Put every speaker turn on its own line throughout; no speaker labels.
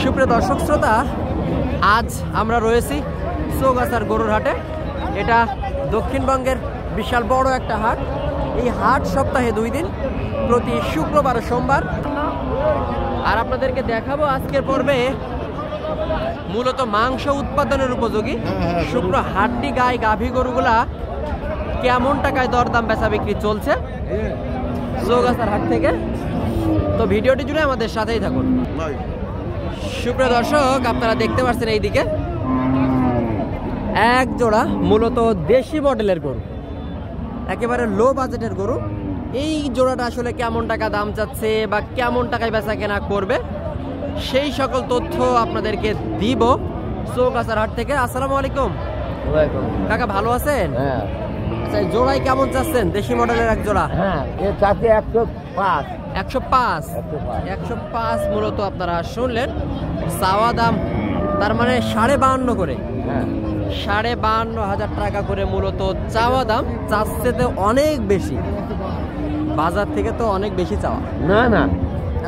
সুপ্রিয় দর্শক শ্রোতা, আজ আমরা রয়েছি চৌগাছার গরুর হাটে। এটা দক্ষিণবঙ্গের বিশাল বড় একটা হাট। এই হাট সপ্তাহে 2 দিন, প্রতি শুক্রবার ও সোমবার। আর আপনাদেরকে দেখাবো আজকের পর্বে মূলত মাংস উৎপাদনের উপযোগী শুক্র হাড্ডি গাই গাভী গরুগুলা কেমন টাকায় দরদাম বেচা বিক্রি চলছে চৌগাছার হাট থেকে। তো ভিডিওটি জুড়ে আমাদের সাথেই থাকুন। সুপ্রিয় দর্শক, আপনারা দেখতে পাচ্ছেন এইদিকে এক জোড়া মূলত দেশি মডেলের গরু, একেবারে লো বাজেটের গরু। এই জোড়াটা আসলে কেমন টাকা দাম চাচ্ছে বা কেমন টাকায় বেচা কেনা করবে সেই সকল তথ্য আপনাদেরকে দিব চৌগাছার হাট থেকে। আসসালামু আলাইকুম কাকা, ভালো আছেন? আচ্ছা, জোড়াই কেমন চাচ্ছেন? দেশি মডেলের এক জোড়া।
হ্যাঁ, এর চাচ্ছে 105
105 মূলত আপনারা শুনলেন। চাওয়া দাম তার মানে 52.5 করে, 52,500 টাকা করে মূলত চাওয়া দাম। চাচ্ছে তো অনেক বেশি, বাজার থেকে তো অনেক বেশি চাওয়া।
না না,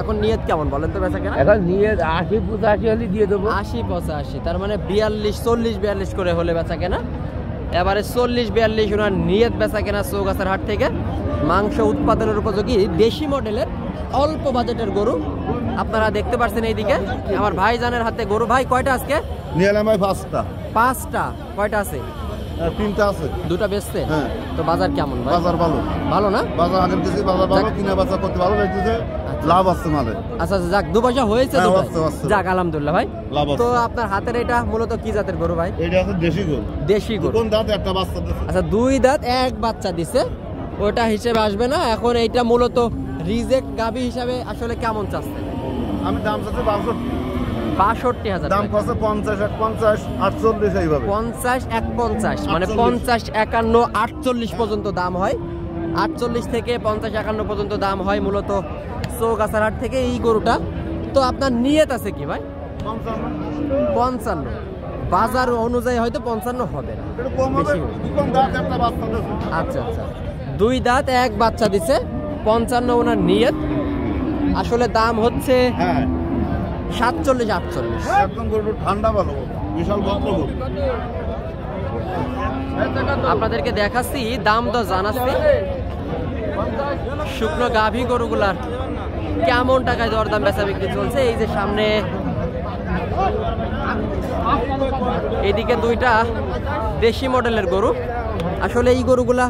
এখন নিয়ত কেমন বলেন তো বেচা কেনা?
এখন নিয়ে 80-85 হলে দিয়ে দেবো।
80-85, তার মানে 42-40-42 করে হলে বেচা কেনা। এবারে 40-42 ওনার নিয়ত বেচা কেনা চৌগাছার হাট থেকে। মাংস উৎপাদনের উপযোগী দেশি মডেলের অল্প বাজেটের গরু আপনারা দেখতে পাচ্ছেন এইদিকে আমার ভাইজানের হাতে গরু। ভাই কয়টা আজকে
নিয়ে এলাম? 5টা।
5টা? কয়টা আছে?
3টা আছে।
2টা বেচতে?
হ্যাঁ।
তো বাজার কেমন ভাই?
বাজার ভালো।
ভালো না?
বাজার আগের থেকে বাজার ভালো, কিনা বেচা করতে ভালো লাগতেছে, লাভ আসছে মালে।
আচ্ছা যাক, 2 পয়সা হয়েছে তো ভাই।
আসছে।
যাক আলহামদুলিল্লাহ ভাই।
লাভ আছে।
তো আপনার হাতের এটা মূলত কি জাতের গরু ভাই?
এটা আছে দেশি গরু।
দেশি গরু।
কোন দাঁত? একটা বাচ্চা দিছে।
আচ্ছা, 2 দাঁত 1 বাচ্চা দিছে, ওটা হিসেবে আসবে না। এখন এইটা মূলত রিজেক্ট গাভী হিসাবে আসলে কেমন চাচ্ছে?
আমি দাম চাচ্ছি
62,000।
দাম কত? 50, 51, 48 এইভাবে।
50, 51 মানে 50, 51, 48 পর্যন্ত দাম হয়। 48 থেকে 50, 51 পর্যন্ত দাম হয় মূলত চৌগাছার হাট থেকে এই গরুটা। তো আপনার নিয়ত আছে কি ভাই? 55। বাজার অনুযায়ী হয়তো 55 হবে না, বেশি হবে। আচ্ছা আচ্ছা, 2 দাঁত 1 বাচ্চা দিছে, 55 ওনার নিয়ত। আসলে দাম হচ্ছে 47-48।
একদম গরু ঠান্ডা ভালো, বিশাল গল্প গরু।
আপনাদেরকে দেখাচ্ছি, দাম তো জানাচ্ছি। শুকনো গাভী গরুগুলার কেমন টাকায় দরদাম বেচা বিক্রি চলছে। এই যে সামনে এদিকে 2টা দেশি মডেলের গরু। আসলে এই গরুগুলা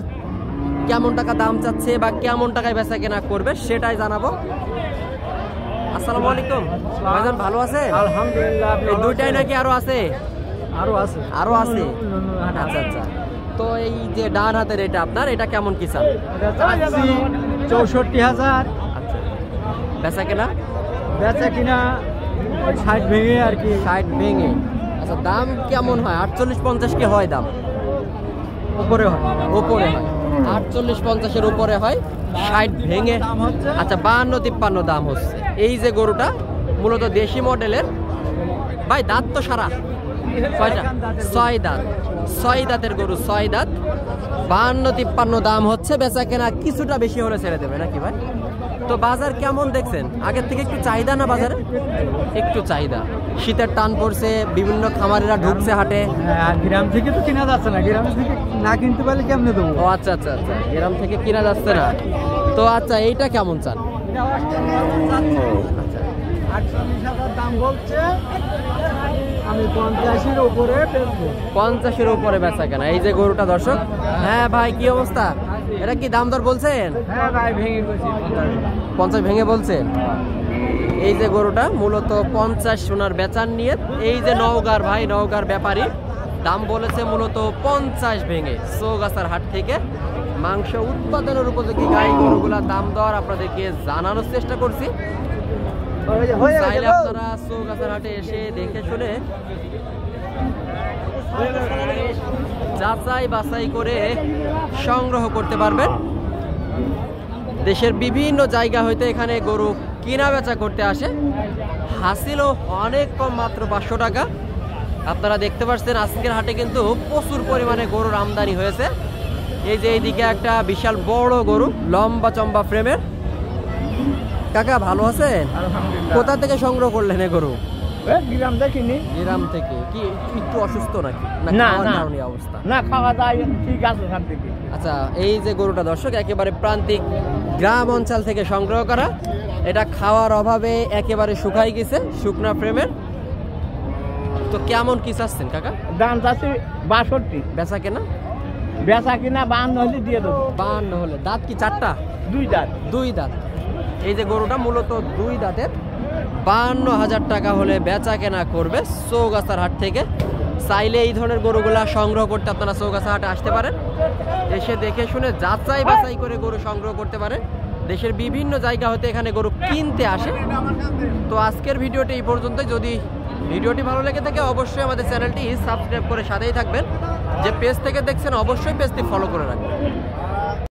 কেমন টাকা দাম চাচ্ছে বা কেমন টাকায় বেচা কেনা করবে সেটাই জানাবো। আসসালামু আলাইকুম ভাইজান, ভালো আছে?
আলহামদুলিল্লাহ।
এই 2টাই নাকি আরো আছে? আরো আছে। আচ্ছা আচ্ছা, তো এই যে ডান হাতের এটা আপনার, এটা কেমন কি চান?
64,000।
আচ্ছা, বেচা কেনা?
বেচা কিনা 60 ভেঙে আর কি।
60 ভেঙে। আচ্ছা, দাম কেমন হয়? 48-50 কি হয় দাম?
উপরে হয়।
উপরে হয় 48-50-এর উপরে হয়, 60 ভেঙে। আচ্ছা, 52-53 দাম হচ্ছে। এই যে গরুটা মূলত দেশি মডেলের। ভাই দাঁত তো সারা কয়টা? 6 দাঁত। 6 দাঁতের গরু, 6 দাঁত। 52-53 দাম হচ্ছে। বেচা কেনা কিছুটা বেশি হলে ছেড়ে দেবে নাকি ভাই? তো বাজার কেমন দেখছেন? আগের থেকে একটু চাহিদা না বাজারে? একটু চাহিদা। শীতের টান পড়ছে, বিভিন্ন খামারিরা ঢুকছে হাটে।
গ্রাম থেকে তো কিনা যাচ্ছে না, গ্রাম থেকে না কিনতে পারলে কেমনে দেবো?
ও আচ্ছা আচ্ছা আচ্ছা, গ্রাম থেকে কিনা যাচ্ছে না। তো আচ্ছা, এইটা কেমন চান? আচ্ছা,
48,000 দাম বলছে, আমি 50-এর উপরে বেচবো।
50-এর উপরে বেচা কেনা। এই যে গরুটা দর্শক। হ্যাঁ ভাই, কি অবস্থা? এটা কি দাম দর বলছেন?
হ্যাঁ ভাই, ভেঙে গেছি।
50 ভেঙে বলছেন। এই যে গরুটা মূলত 50 সোনার বেচার নিয়ে। এই যে নওগাঁর ভাই, নওগাঁর ব্যাপারী দাম বলেছে মূলত 50 ভেঙে চৌগাছার হাট থেকে। মাংস উৎপাদনের উপযোগী গাই গরুগুলার দাম দর আপনাদেরকে জানানোর চেষ্টা করছি। চাইলে আপনারা চৌগাছার হাটে এসে দেখে শুনে যাচাই বাছাই করে সংগ্রহ করতে পারবেন। দেশের বিভিন্ন জায়গা হইতে এখানে গরু কিনা বেচা করতে আসে। হাসিলও অনেক কম, মাত্র 500 টাকা। আপনারা দেখতে পাচ্ছেন আজকের হাটে কিন্তু প্রচুর পরিমাণে গরুর আমদানি হয়েছে। এই যে এইদিকে একটা বিশাল বড় গরু, লম্বা চম্বা ফ্রেমের। কাকা ভালো আছেন? কোথা থেকে সংগ্রহ করলেন এ গরু?
গ্রাম দেখিনি
গ্রাম থেকে কি একটু অসুস্থ নাকি
না,
খাওয়ার
না।
কারণে অবস্থা?
না খাওয়া দাওয়া ঠিক আছে সব থেকে।
আচ্ছা, এই যে গরুটা দর্শক একেবারে প্রান্তিক গ্রাম অঞ্চল থেকে সংগ্রহ করা, এটা খাওয়ার অভাবে একেবারে শুকাই গেছে, শুকনা ফ্রেমের। তো কেমন কি চাচ্ছেন কাকা?
দাম চাচ্ছি 62,
বেচা কেনা
বেচা কিনা 52 হলে দিয়ে দেবো।
52 হলে। দাঁত কি চারটা?
2 দাঁত।
2 দাঁত। এই যে গরুটা মূলত 2 দাঁতের, 52,000 টাকা হলে বেচা কেনা করবে চৌগাছার হাট থেকে। চাইলে এই ধরনের গরুগুলা সংগ্রহ করতে আপনারা চৌগাছা হাটে আসতে পারেন, এসে দেখে শুনে যাচাই বাছাই করে গরু সংগ্রহ করতে পারেন। দেশের বিভিন্ন জায়গা হতে এখানে গরু কিনতে আসে। তো আজকের ভিডিওটি এই পর্যন্তই। যদি ভিডিওটি ভালো লেগে থাকে অবশ্যই আমাদের চ্যানেলটি সাবস্ক্রাইব করে সাথেই থাকবেন। যে পেজ থেকে দেখছেন অবশ্যই পেজটি ফলো করে রাখবেন।